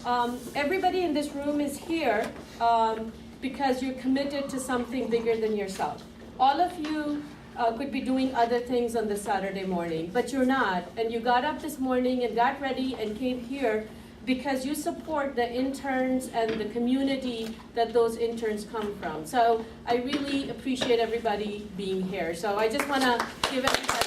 Everybody in this room is here because you're committed to something bigger than yourself. All of you could be doing other things on this Saturday morning, but you're not. And you got up this morning and got ready and came here because you support the interns and the community that those interns come from. So I really appreciate everybody being here. So I just want to give everybody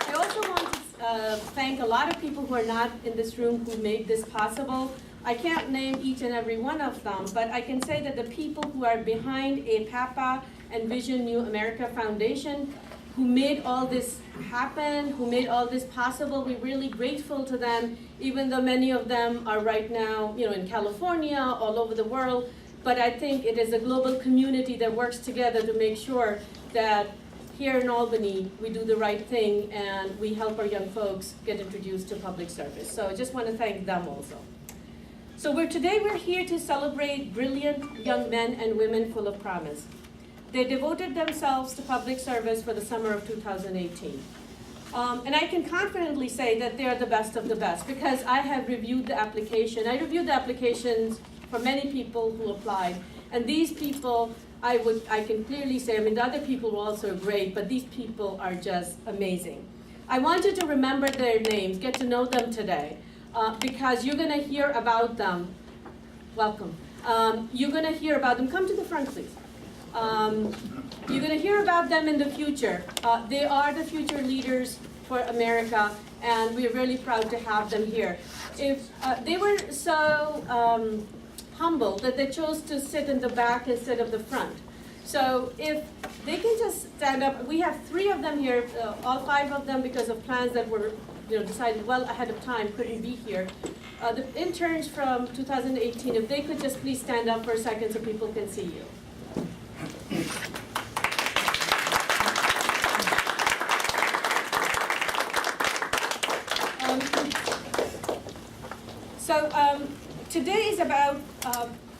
I also want to thank a lot of people who are not in this room who made this possible. I can't name each and every one of them, but I can say that the people who are behind APAPA and Vision New America Foundation, who made all this happen, who made all this possible, we're really grateful to them, even though many of them are right now, in California, all over the world. But I think it is a global community that works together to make sure that here in Albany, we do the right thing and we help our young folks get introduced to public service. So I just want to thank them also. So today we're here to celebrate brilliant young men and women full of promise. They devoted themselves to public service for the summer of 2018. And I can confidently say that they are the best of the best because I have reviewed the application. I reviewed the applications for many people who applied. And these people, I can clearly say, the other people were also great, but these people are just amazing. I want you to remember their names, get to know them today. Because you're going to hear about them. Welcome. You're going to hear about them. Come to the front, please. You're going to hear about them in the future. They are the future leaders for America, and we're really proud to have them here. If they were so humble that they chose to sit in the back instead of the front. So if they can just stand up, we have 3 of them here, all 5 of them because of plans that were decided well ahead of time, couldn't be here. The interns from 2018, if they could just please stand up for a second so people can see you. Today is about,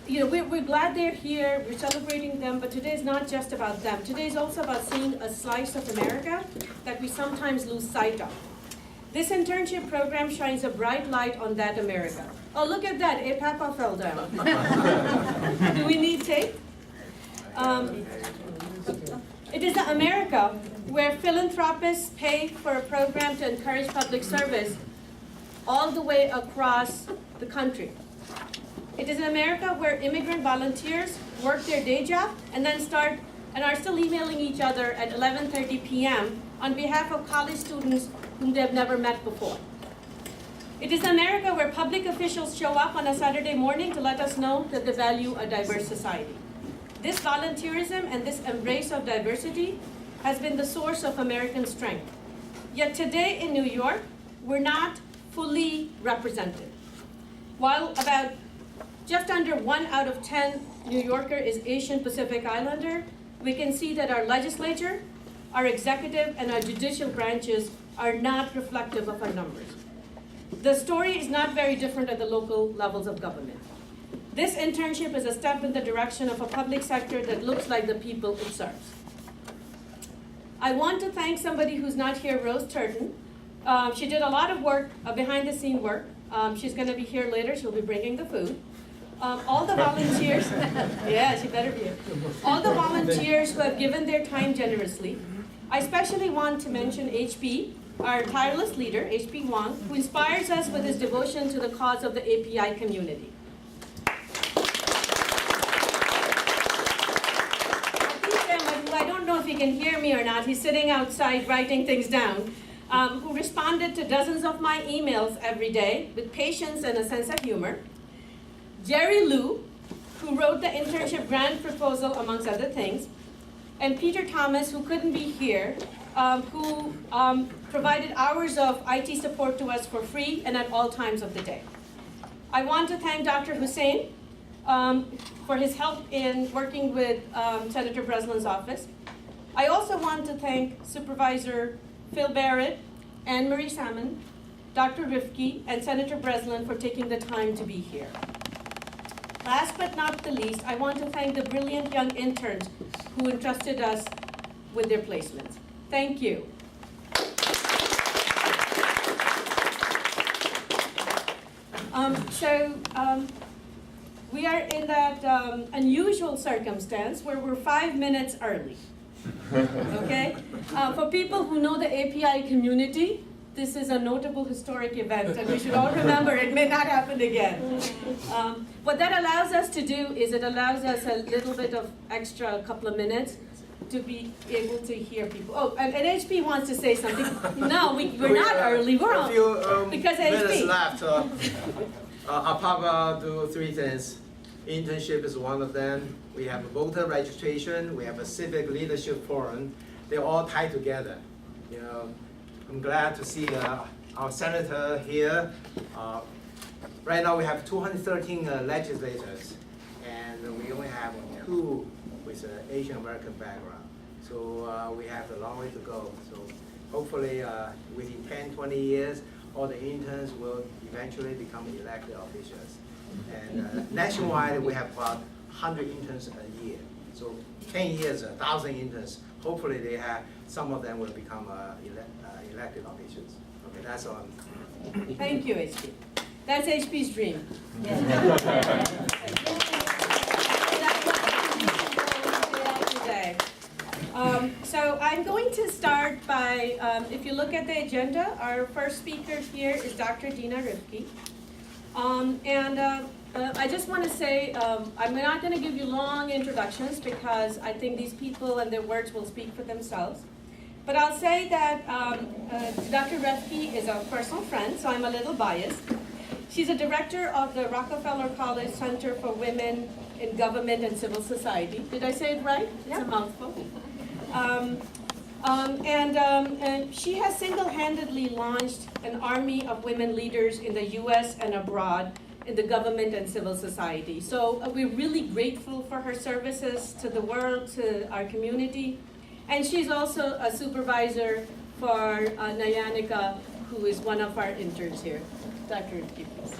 we're glad they're here, we're celebrating them, but today is not just about them. Today is also about seeing a slice of America that we sometimes lose sight of. This internship program shines a bright light on that America. Oh, look at that, APAPA fell down. Do we need tape? It is the America where philanthropists pay for a program to encourage public service all the way across the country. It is in America where immigrant volunteers work their day job and then are still emailing each other at 11:30 p.m. on behalf of college students whom they have never met before. It is America where public officials show up on a Saturday morning to let us know that they value a diverse society. This volunteerism and this embrace of diversity has been the source of American strength. Yet today in New York, we're not fully represented. While about just under 1 out of 10 New Yorker is Asian Pacific Islander, we can see that our legislature, our executive, and our judicial branches are not reflective of our numbers. The story is not very different at the local levels of government. This internship is a step in the direction of a public sector that looks like the people it serves. I want to thank somebody who's not here, Rose Turton. She did a lot of work, behind-the-scene work. She's going to be here later. She'll be bringing the food. All the volunteers, yeah, she better be here. All the volunteers who have given their time generously. I especially want to mention HP, our tireless leader, HP Wong, who inspires us with his devotion to the cause of the API community. I don't know if he can hear me or not. He's sitting outside writing things down. Who responded to dozens of my emails every day with patience and a sense of humor. Jerry Liu, who wrote the internship grant proposal, amongst other things. And Peter Thomas, who couldn't be here, who provided hours of IT support to us for free and at all times of the day. I want to thank Dr. Hussain for his help in working with Senator Breslin's office. I also want to thank Supervisor Phil Barrett, Anne Marie Salmon, Dr. Rifki, and Senator Breslin for taking the time to be here. Last but not the least, I want to thank the brilliant young interns who entrusted us with their placements. Thank you. We are in that unusual circumstance where we're 5 minutes early. Okay? For people who know the API community, this is a notable historic event, and we should all remember it may not happen again. What that allows us to do is it allows us a little bit of extra couple of minutes to be able to hear people. Oh, and HP wants to say something. No, we're not early. We're on. Because minutes HP. left. APAPA do 3 things. Internship is one of them. We have a voter registration. We have a civic leadership forum. They're all tied together. You know, I'm glad to see our senator here. Right now we have 213 legislators, and we only have 2 with an Asian American background. So we have a long way to go. So hopefully within 10, 20 years, all the interns will eventually become elected officials. And nationwide, we have about 100 interns a year. So 10 years, 1,000 interns. Hopefully some of them will become elected officials. Okay, that's all. Thank you, HP. That's HP's dream. Yeah. So I'm going to start by, if you look at the agenda, our first speaker here is Dr. Dina Rifki. I just want to say, I'm not going to give you long introductions because I think these people and their words will speak for themselves. But I'll say that Dr. Rifki is a personal friend, so I'm a little biased. She's a director of the Rockefeller College Center for Women in Government and Civil Society. Did I say it right? Yeah. It's a mouthful. And she has single-handedly launched an army of women leaders in the US and abroad in the government and civil society. So we're really grateful for her services to the world, to our community. And she's also a supervisor for Nyanika, who is one of our interns here. Dr. Rifki, please.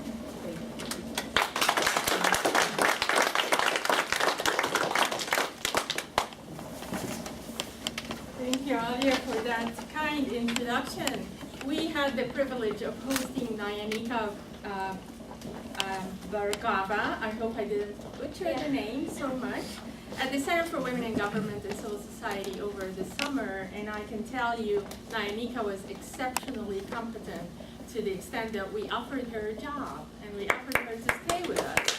Thank you, Alia, for that kind introduction. We had the privilege of hosting Nyanika Baragava, I hope I didn't butcher the name so much, at the Center for Women in Government and Civil Society over the summer, and I can tell you Nyanika was exceptionally competent to the extent that we offered her a job, and we offered her to stay with us.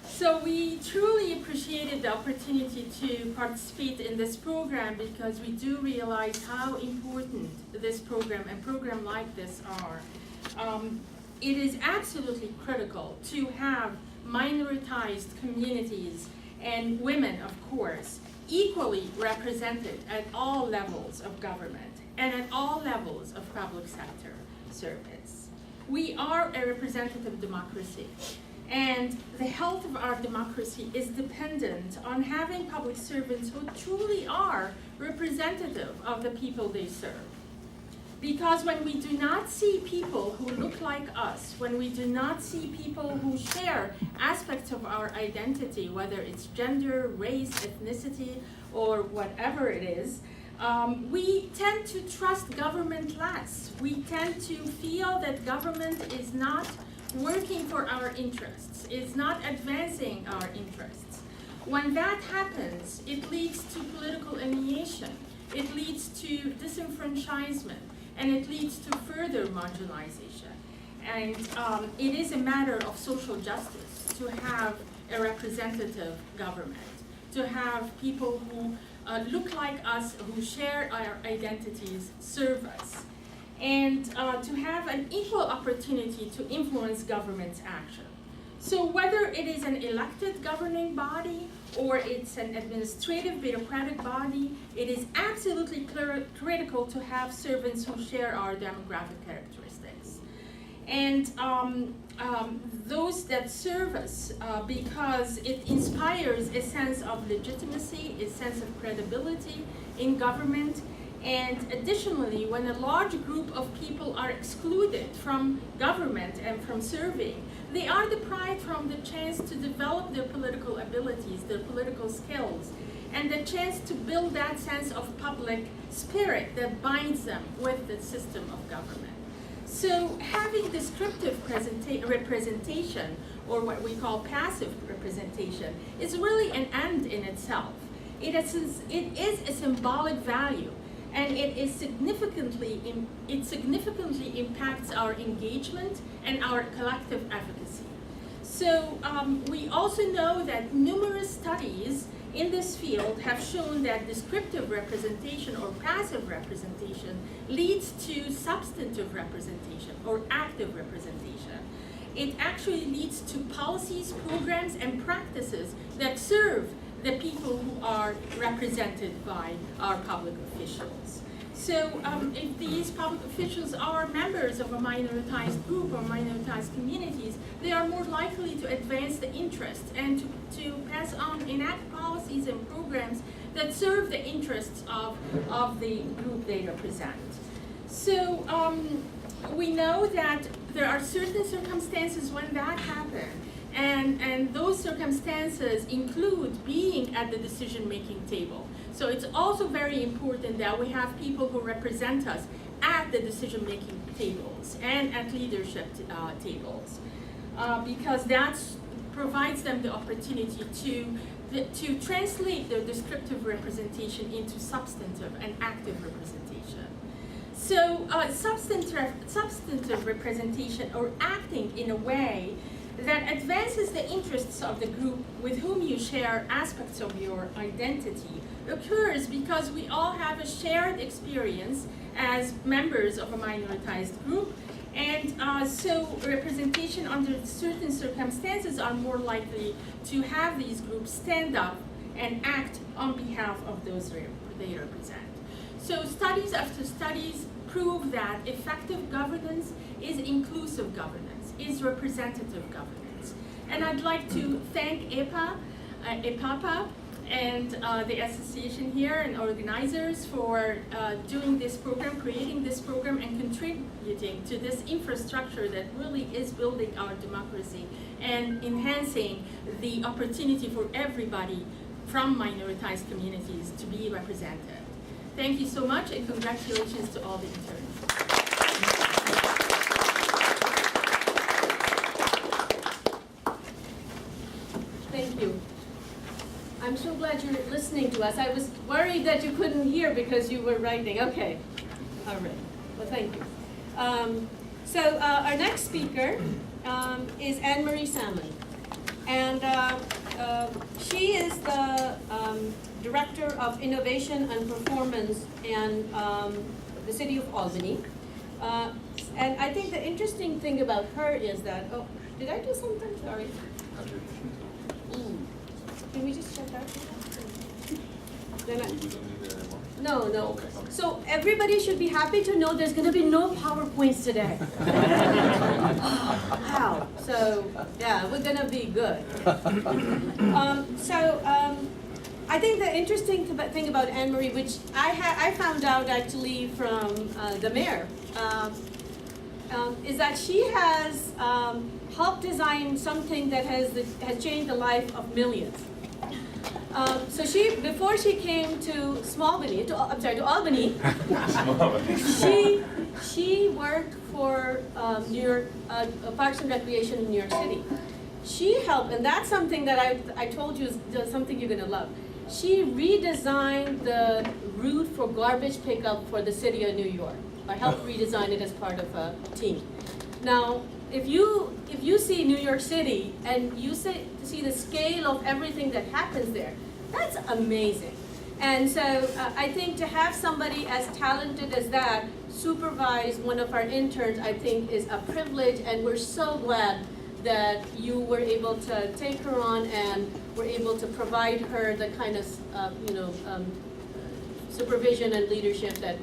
So we truly appreciated the opportunity to participate in this program because we do realize how important this program and programs like this are. It is absolutely critical to have minoritized communities and women, of course, equally represented at all levels of government and at all levels of public sector service. We are a representative democracy. And the health of our democracy is dependent on having public servants who truly are representative of the people they serve. Because when we do not see people who look like us, when we do not see people who share aspects of our identity, whether it's gender, race, ethnicity, or whatever it is, we tend to trust government less. We tend to feel that government is not working for our interests, is not advancing our interests. When that happens, it leads to political alienation, it leads to disenfranchisement, and it leads to further marginalization. And it is a matter of social justice to have a representative government, to have people who look like us, who share our identities, serve us, and to have an equal opportunity to influence government's action. So whether it is an elected governing body or it's an administrative bureaucratic body, it is absolutely critical to have servants who share our demographic characteristics. And those that serve us because it inspires a sense of legitimacy, a sense of credibility in government. And additionally, when a large group of people are excluded from government and from serving, they are deprived from the chance to develop their political abilities, their political skills, and the chance to build that sense of public spirit that binds them with the system of government. So having descriptive representation, or what we call passive representation, is really an end in itself. It is a symbolic value, and it significantly impacts our engagement and our collective advocacy. So we also know that numerous studies in this field have shown that descriptive representation or passive representation leads to substantive representation or active representation. It actually leads to policies, programs, and practices that serve the people who are represented by our public officials. So if these public officials are members of a minoritized group or minoritized communities, they are more likely to advance the interest and to pass on, enact policies and programs that serve the interests of the group they represent. So we know that there are certain circumstances when that happens. And those circumstances include being at the decision-making table. So it's also very important that we have people who represent us at the decision-making tables and at leadership tables, because that provides them the opportunity to translate their descriptive representation into substantive and active representation. So substantive representation, or acting in a way that advances the interests of the group with whom you share aspects of your identity, occurs because we all have a shared experience as members of a minoritized group, and so representation under certain circumstances are more likely to have these groups stand up and act on behalf of those they represent. So studies after studies prove that effective governance is inclusive governance, is representative governance. And I'd like to thank APAPA and the association here and organizers for doing this program, creating this program, and contributing to this infrastructure that really is building our democracy and enhancing the opportunity for everybody from minoritized communities to be represented. Thank you so much, and congratulations to all the interns. Thank you. I'm so glad you're listening to us. I was worried that you couldn't hear because you were writing. Okay. All right. Well, thank you. So our next speaker is Anne-Marie Salmon. And she is the Director of Innovation and Performance in the city of Albany. And I think the interesting thing about her is that, oh, did I do something? Sorry. Can we just shut that? No. Okay. So everybody should be happy to know there's going to be no PowerPoints today. Wow. So yeah, we're going to be good. I think the interesting thing about Anne-Marie, which I found out actually from the mayor, is that she has helped design something that has changed the life of millions. So before she came to Albany, she worked for New York Parks and Recreation in New York City. She helped, and that's something that I told you is something you're gonna love. She redesigned the route for garbage pickup for the city of New York. I helped redesign it as part of a team. Now, if you see New York City and you see the scale of everything that happens there, that's amazing. And so I think to have somebody as talented as that supervise one of our interns, I think is a privilege, and we're so glad that you were able to take her on and were able to provide her the kind of supervision and leadership that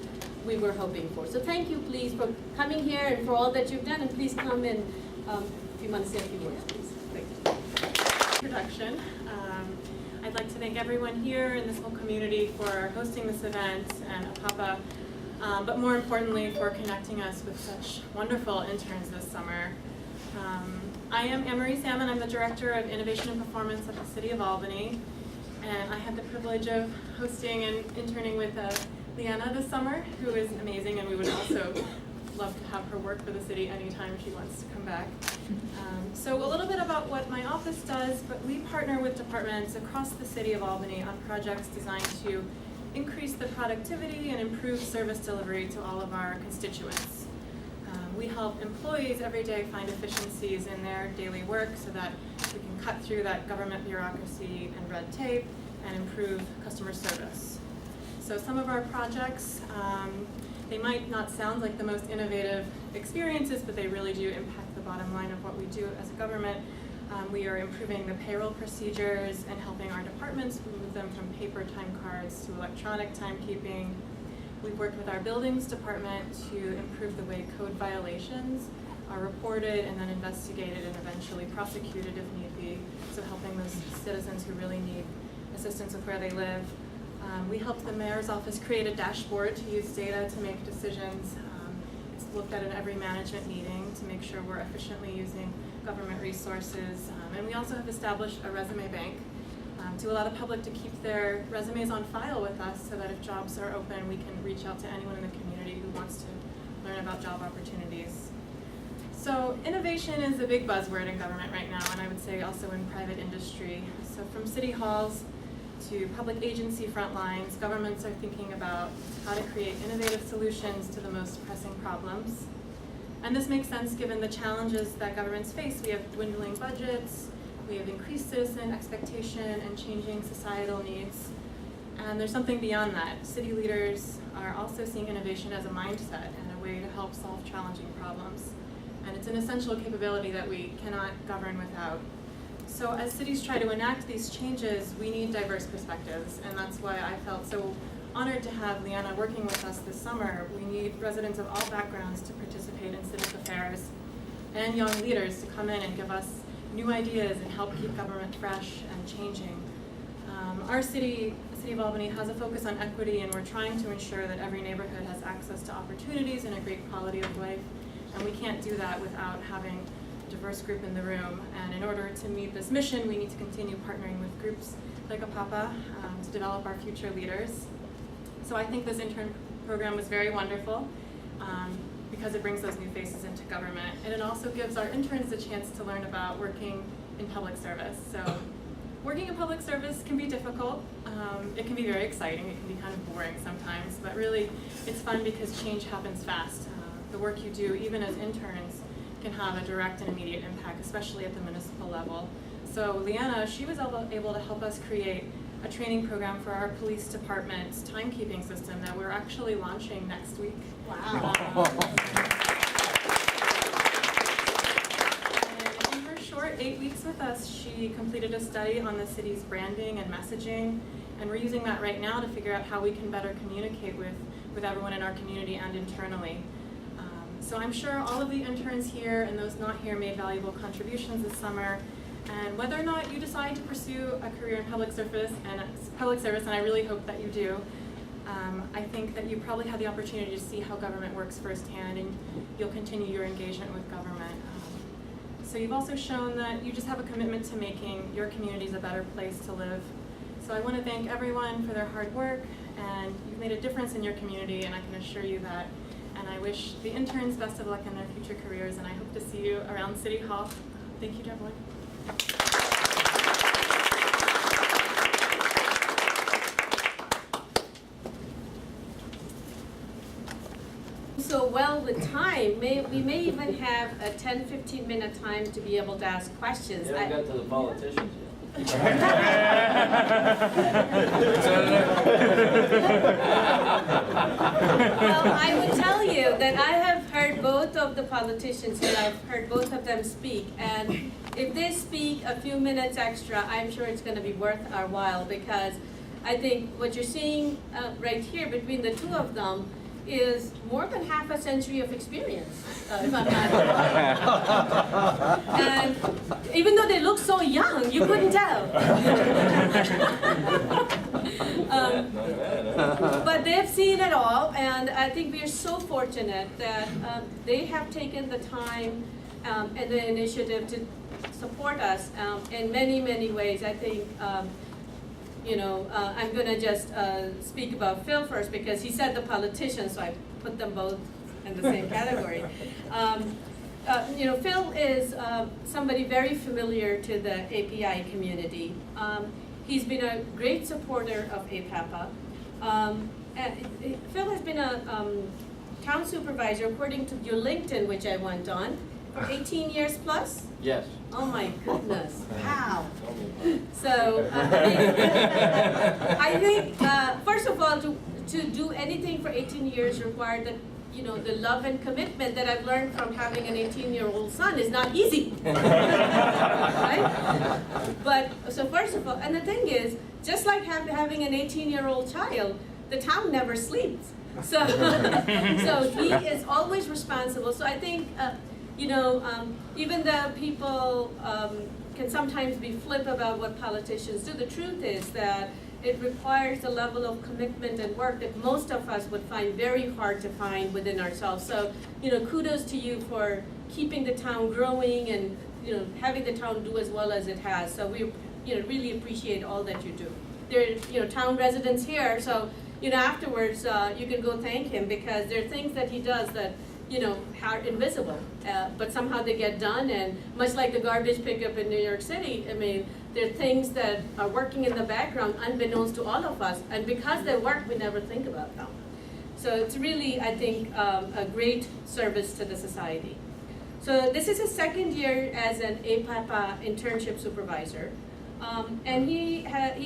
we were hoping for. So thank you, please, for coming here and for all that you've done, and please come in if you want to say a few words, please. Thank you. Introduction. I'd like to thank everyone here in this whole community for hosting this event, and APAPA, but more importantly for connecting us with such wonderful interns this summer. I am Anne-Marie Salmon. I'm the Director of Innovation and Performance at the City of Albany. And I had the privilege of hosting and interning with Leanna this summer, who is amazing, and we would also love to have her work for the city anytime she wants to come back. So a little bit about what my office does, but we partner with departments across the city of Albany on projects designed to increase the productivity and improve service delivery to all of our constituents. We help employees every day find efficiencies in their daily work so that we can cut through that government bureaucracy and red tape and improve customer service. So some of our projects, they might not sound like the most innovative experiences, but they really do impact the bottom line of what we do as a government. We are improving the payroll procedures and helping our departments move them from paper time cards to electronic timekeeping. We've worked with our buildings department to improve the way code violations are reported and then investigated and eventually prosecuted if need be, so helping those citizens who really need assistance with where they live. We helped the mayor's office create a dashboard to use data to make decisions. It's looked at in every management meeting to make sure we're efficiently using government resources. And we also have established a resume bank to allow the public to keep their resumes on file with us so that if jobs are open, we can reach out to anyone in the community who wants to learn about job opportunities. So innovation is a big buzzword in government right now, and I would say also in private industry. So from city halls to public agency front lines, governments are thinking about how to create innovative solutions to the most pressing problems. And this makes sense given the challenges that governments face. We have dwindling budgets, we have increased citizen expectation and changing societal needs. And there's something beyond that. City leaders are also seeing innovation as a mindset and a way to help solve challenging problems. And it's an essential capability that we cannot govern without. So as cities try to enact these changes, we need diverse perspectives, and that's why I felt so honored to have Leanna working with us this summer. We need residents of all backgrounds to participate in civic affairs, and young leaders to come in and give us new ideas and help keep government fresh and changing. Our city, the City of Albany, has a focus on equity, and we're trying to ensure that every neighborhood has access to opportunities and a great quality of life, and we can't do that without having diverse group in the room. And in order to meet this mission, we need to continue partnering with groups like APAPA to develop our future leaders. So I think this intern program was very wonderful because it brings those new faces into government. And it also gives our interns a chance to learn about working in public service. So working in public service can be difficult. It can be very exciting. It can be kind of boring sometimes, but really it's fun because change happens fast. The work you do, even as interns, can have a direct and immediate impact, especially at the municipal level. So Leanna, she was able to help us create a training program for our police department's timekeeping system that we're actually launching next week. Wow. And in her short 8 weeks with us, she completed a study on the city's branding and messaging, and we're using that right now to figure out how we can better communicate with everyone in our community and internally. So I'm sure all of the interns here and those not here made valuable contributions this summer. And whether or not you decide to pursue a career in public service, and I really hope that you do, I think that you probably have the opportunity to see how government works firsthand, and you'll continue your engagement with government. So you've also shown that you just have a commitment to making your communities a better place to live. So I want to thank everyone for their hard work, and you've made a difference in your community, and I can assure you that. And I wish the interns best of luck in their future careers, and I hope to see you around City Hall. Thank you to everyone. So well with time, we may even have a 10-15 minute time to be able to ask questions. You haven't got to the politicians yet. Well, I would tell you that I have heard both of the politicians here. I've heard both of them speak, and if they speak a few minutes extra, I'm sure it's going to be worth our while, because I think what you're seeing right here between the two of them is more than half a century of experience, if I'm not wrong. And even though they look so young, you couldn't tell. But they've seen it all, and I think we are so fortunate that they have taken the time and the initiative to support us in many, many ways. I think I'm gonna just speak about Phil first because he said the politician, so I put them both in the same category. Phil is somebody very familiar to the API community. He's been a great supporter of APAPA. Phil has been a town supervisor, according to your LinkedIn, which I went on, for 18 years plus? Yes. Oh my goodness, wow. Tell me about it. So, I think, first of all, to do anything for 18 years required that, the love and commitment that I've learned from having an 18-year-old son is not easy. Right? But, so first of all, and the thing is, just like having an 18-year-old child, the town never sleeps. So, so he is always responsible. So I think, even though people can sometimes be flip about what politicians do, the truth is that it requires a level of commitment and work that most of us would find very hard to find within ourselves. So, kudos to you for keeping the town growing and, having the town do as well as it has. So we, really appreciate all that you do. There are, town residents here, so, afterwards, you can go thank him because there are things that he does that, are invisible, but somehow they get done. And much like the garbage pickup in New York City, I mean, there are things that are working in the background unbeknownst to all of us, and because they work, we never think about them. So it's really, I think, a great service to the society. So this is his second year as an APAPA internship supervisor, and he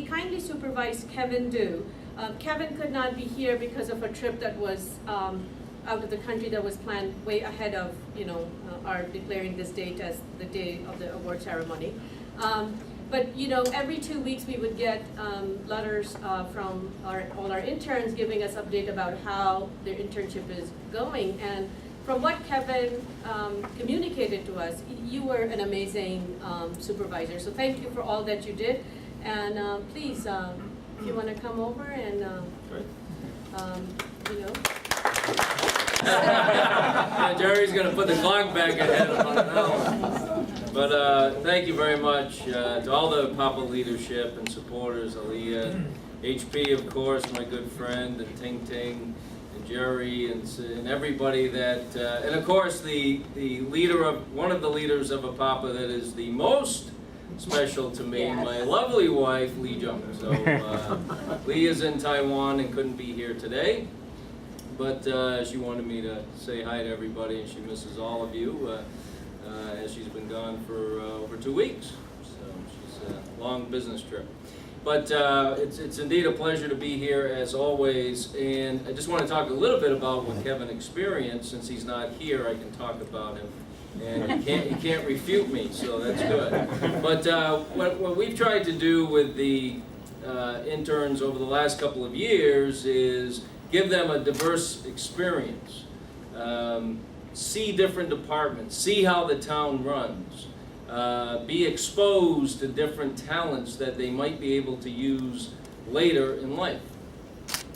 kindly supervised Kevin Du. Kevin could not be here because of a trip that was out of the country that was planned way ahead of, our declaring this date as the day of the award ceremony. But every 2 weeks we would get letters from all our interns giving us update about how their internship is going. And from what Kevin communicated to us, you were an amazing supervisor. So thank you for all that you did. And please, if you want to come over and, Jerry's going to put the clock back ahead of about an hour. But thank you very much to all the APAPA leadership and supporters, Aliyah, HP, of course, my good friend, and Ting Ting, and Jerry, and everybody that, and of course the leader of, one of the leaders of APAPA that is the most special to me, Yes. my lovely wife, Lee Jung. So Lee is in Taiwan and couldn't be here today. But she wanted me to say hi to everybody, and she misses all of you as she's been gone for over 2 weeks. So she's a long business trip. But it's indeed a pleasure to be here as always. And I just want to talk a little bit about what Kevin experienced. Since he's not here, I can talk about him. And he can't refute me, so that's good. But what we've tried to do with the interns over the last couple of years is give them a diverse experience, see different departments, see how the town runs, be exposed to different talents that they might be able to use later in life.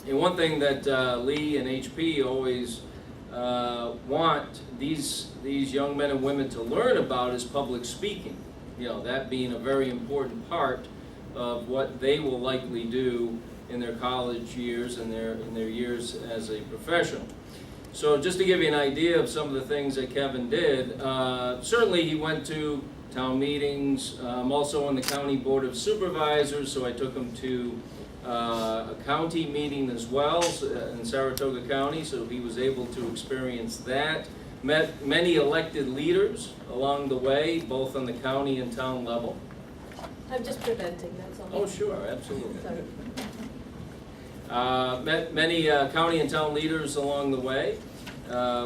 And one thing that Lee and HP always want these young men and women to learn about is public speaking. That being a very important part of what they will likely do in their college years and in their years as a professional. So just to give you an idea of some of the things that Kevin did, certainly he went to town meetings. I'm also on the County Board of Supervisors, so I took him to a county meeting as well in Saratoga County, so he was able to experience that. Met many elected leaders along the way, both on the county and town level. I'm just preventing, that's all. Oh, sure, absolutely. Sorry. Met many county and town leaders along the way,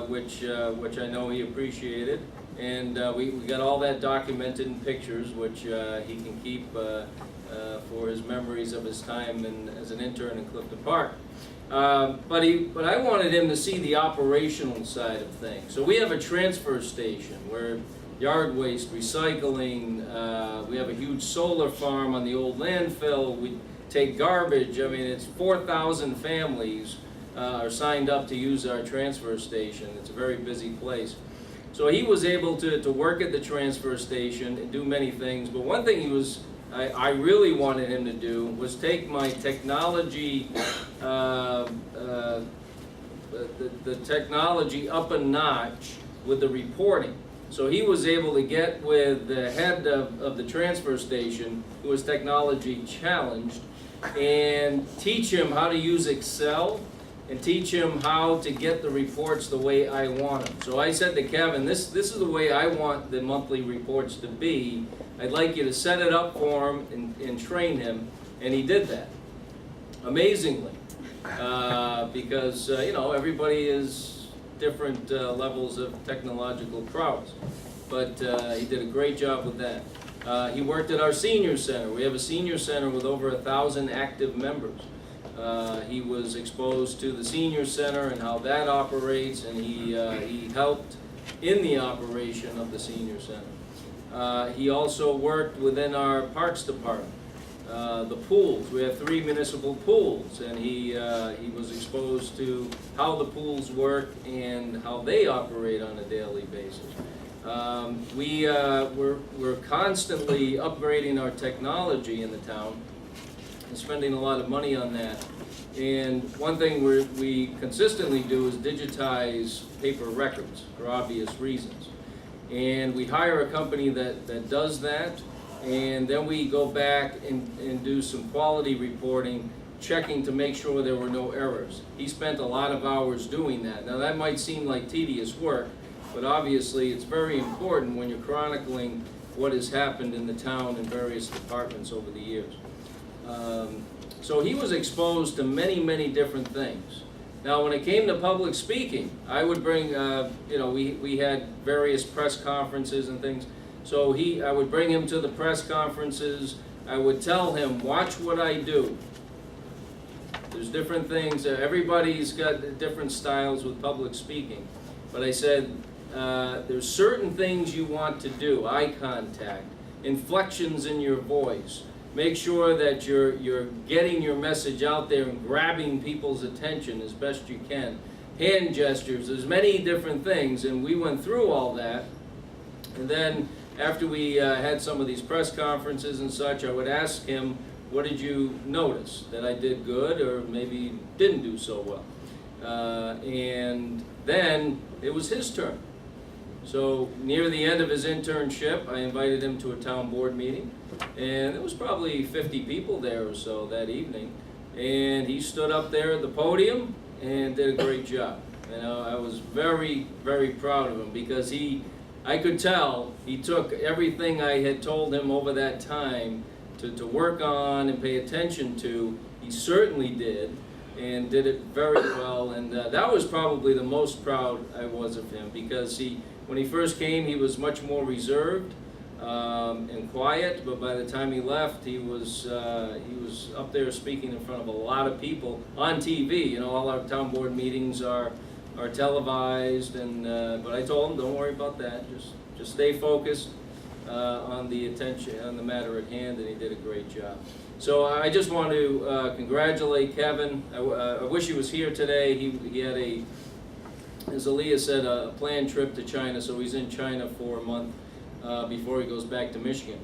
which I know he appreciated. And we got all that documented in pictures, which he can keep for his memories of his time as an intern in Clifton Park. But I wanted him to see the operational side of things. So we have a transfer station where yard waste, recycling, we have a huge solar farm on the old landfill, we take garbage. I mean, it's 4,000 families are signed up to use our transfer station. It's a very busy place. So he was able to work at the transfer station and do many things, but one thing he was I really wanted him to do was take my technology, the technology up a notch with the reporting. So he was able to get with the head of the transfer station, who was technology challenged, and teach him how to use Excel and teach him how to get the reports the way I want them. So I said to Kevin, this is the way I want the monthly reports to be. I'd like you to set it up for him and train him, and he did that, amazingly, because you know, everybody is different levels of technological prowess, but he did a great job with that. He worked at our senior center. We have a senior center with over 1,000 active members. He was exposed to the senior center and how that operates, and he helped in the operation of the senior center. He also worked within our parks department. The pools, we have 3 municipal pools, and he was exposed to how the pools work and how they operate on a daily basis. We're constantly upgrading our technology in the town and spending a lot of money on that. And one thing we consistently do is digitize paper records for obvious reasons. And we hire a company that does that, and then we go back and do some quality reporting, checking to make sure there were no errors. He spent a lot of hours doing that. Now that might seem like tedious work, but obviously it's very important when you're chronicling what has happened in the town in various departments over the years. So he was exposed to many, many different things. Now, when it came to public speaking, I would bring, you know, we had various press conferences and things. So I would bring him to the press conferences. I would tell him, watch what I do. There's different things. Everybody's got different styles with public speaking. But I said, there's certain things you want to do. Eye contact, inflections in your voice. Make sure that you're getting your message out there and grabbing people's attention as best you can. Hand gestures, there's many different things, and we went through all that. And then after we had some of these press conferences and such, I would ask him, what did you notice that I did good or maybe didn't do so well? And then it was his turn. So near the end of his internship, I invited him to a town board meeting, and there was probably 50 people there or so that evening, and he stood up there at the podium and did a great job. You know, I was very, very proud of him because I could tell he took everything I had told him over that time to work on and pay attention to. He certainly did, and did it very well, and that was probably the most proud I was of him, because when he first came, he was much more reserved and quiet, but by the time he left, he was up there speaking in front of a lot of people on TV. You know, all our town board meetings are televised, and but I told him, don't worry about that, just stay focused on the matter at hand, and he did a great job. So I just want to congratulate Kevin. I wish he was here today. He had as Aaliyah said, a planned trip to China, so he's in China for a month before he goes back to Michigan.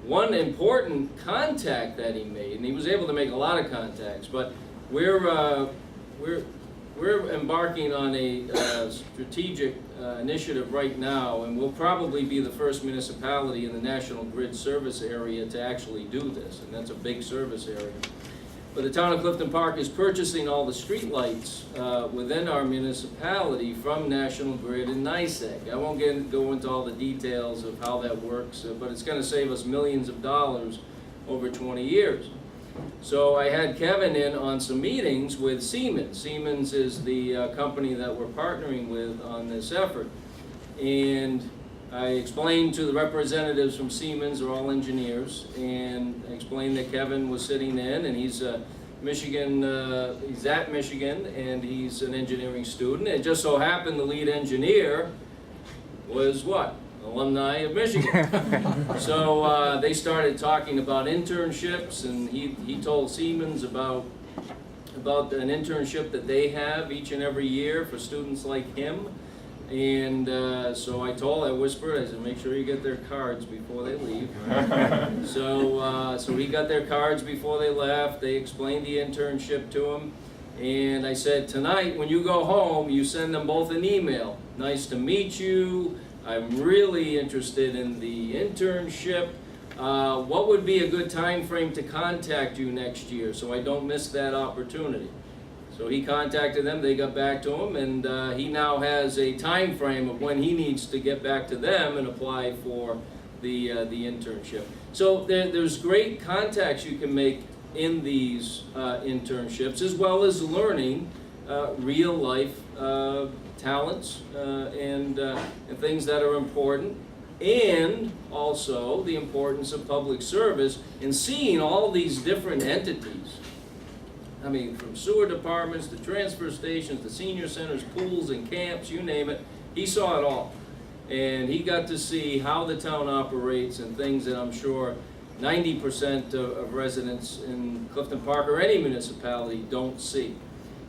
One important contact that he made, and he was able to make a lot of contacts, but we're embarking on a strategic initiative right now, and we'll probably be the first municipality in the National Grid service area to actually do this, and that's a big service area. But the town of Clifton Park is purchasing all the streetlights within our municipality from National Grid and NYSEG. I won't go into all the details of how that works, but it's going to save us millions of dollars over 20 years. So I had Kevin in on some meetings with Siemens. Siemens is the company that we're partnering with on this effort. And I explained to the representatives from Siemens, they're all engineers, and I explained that Kevin was sitting in, and he's Michigan, he's at Michigan, and he's an engineering student. It just so happened the lead engineer was what? Alumni of Michigan. So they started talking about internships, and he told Siemens about an internship that they have each and every year for students like him. And so I whispered, I said, make sure you get their cards before they leave. So he got their cards before they left. They explained the internship to him. And I said, tonight when you go home, you send them both an email. Nice to meet you. I'm really interested in the internship. What would be a good time frame to contact you next year so I don't miss that opportunity? So he contacted them, they got back to him, and he now has a time frame of when he needs to get back to them and apply for the internship. So there's great contacts you can make in these internships, as well as learning real life talents and things that are important, and also the importance of public service and seeing all these different entities. I mean, from sewer departments to transfer stations to senior centers, pools and camps, you name it. He saw it all. And he got to see how the town operates and things that I'm sure 90% of residents in Clifton Park or any municipality don't see.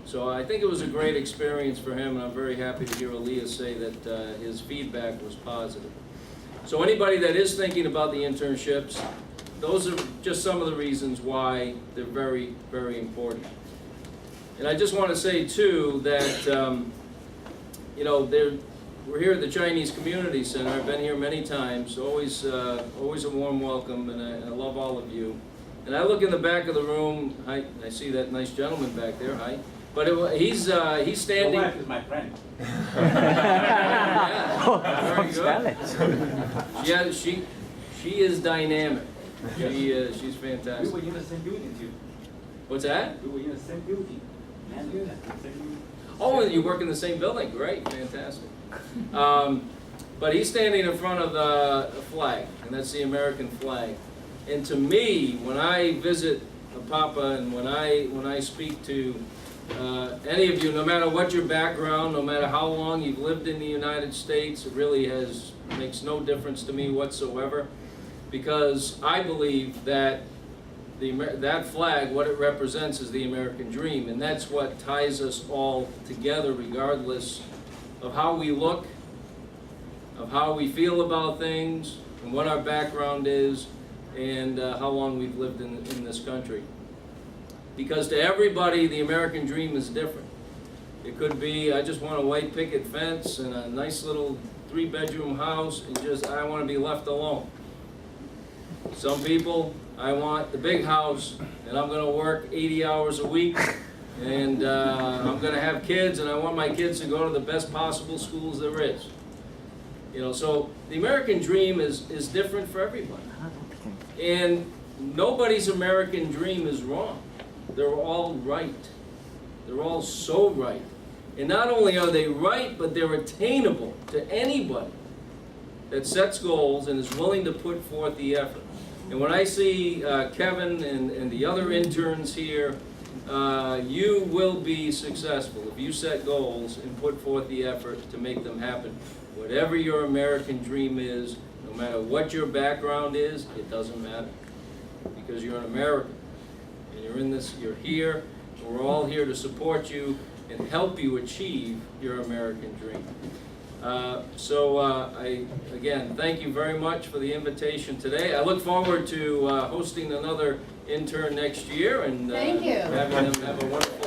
So I think it was a great experience for him, and I'm very happy to hear Aaliyah say that his feedback was positive. So anybody that is thinking about the internships, those are just some of the reasons why they're very, very important. And I just want to say too that, you know, we're here at the Chinese Community Center. I've been here many times, always a warm welcome, and I love all of you. And I look in the back of the room, I see that nice gentleman back there, hi. But he's standing. Your wife is my friend. Yeah, very good. She is dynamic. She's We fantastic. were in the same building too. What's that? We were in the same building. Oh, you work in the same building, great, fantastic. But he's standing in front of the flag, and that's the American flag. And to me, when I visit APAPA and when I speak to any of you, no matter what your background, no matter how long you've lived in the United States, it really makes no difference to me whatsoever, because I believe that that flag, what it represents is the American dream, and that's what ties us all together regardless of how we look, of how we feel about things, and what our background is, and how long we've lived in this country. Because to everybody, the American dream is different. It could be, I just want a white picket fence and a nice little 3-bedroom house, and I want to be left alone. Some people, I want the big house, and I'm going to work 80 hours a week, and I'm going to have kids, and I want my kids to go to the best possible schools there is. You know, so the American dream is different for everybody. And nobody's American dream is wrong. They're all right. They're all so right. And not only are they right, but they're attainable to anybody that sets goals and is willing to put forth the effort. And when I see Kevin and the other interns here, you will be successful if you set goals and put forth the effort to make them happen. Whatever your American dream is, no matter what your background is, it doesn't matter. Because you're an American. And you're in this, you're here, and we're all here to support you and help you achieve your American dream. I again, thank you very much for the invitation today. I look forward to hosting another intern next year and Thank you. having them have a wonderful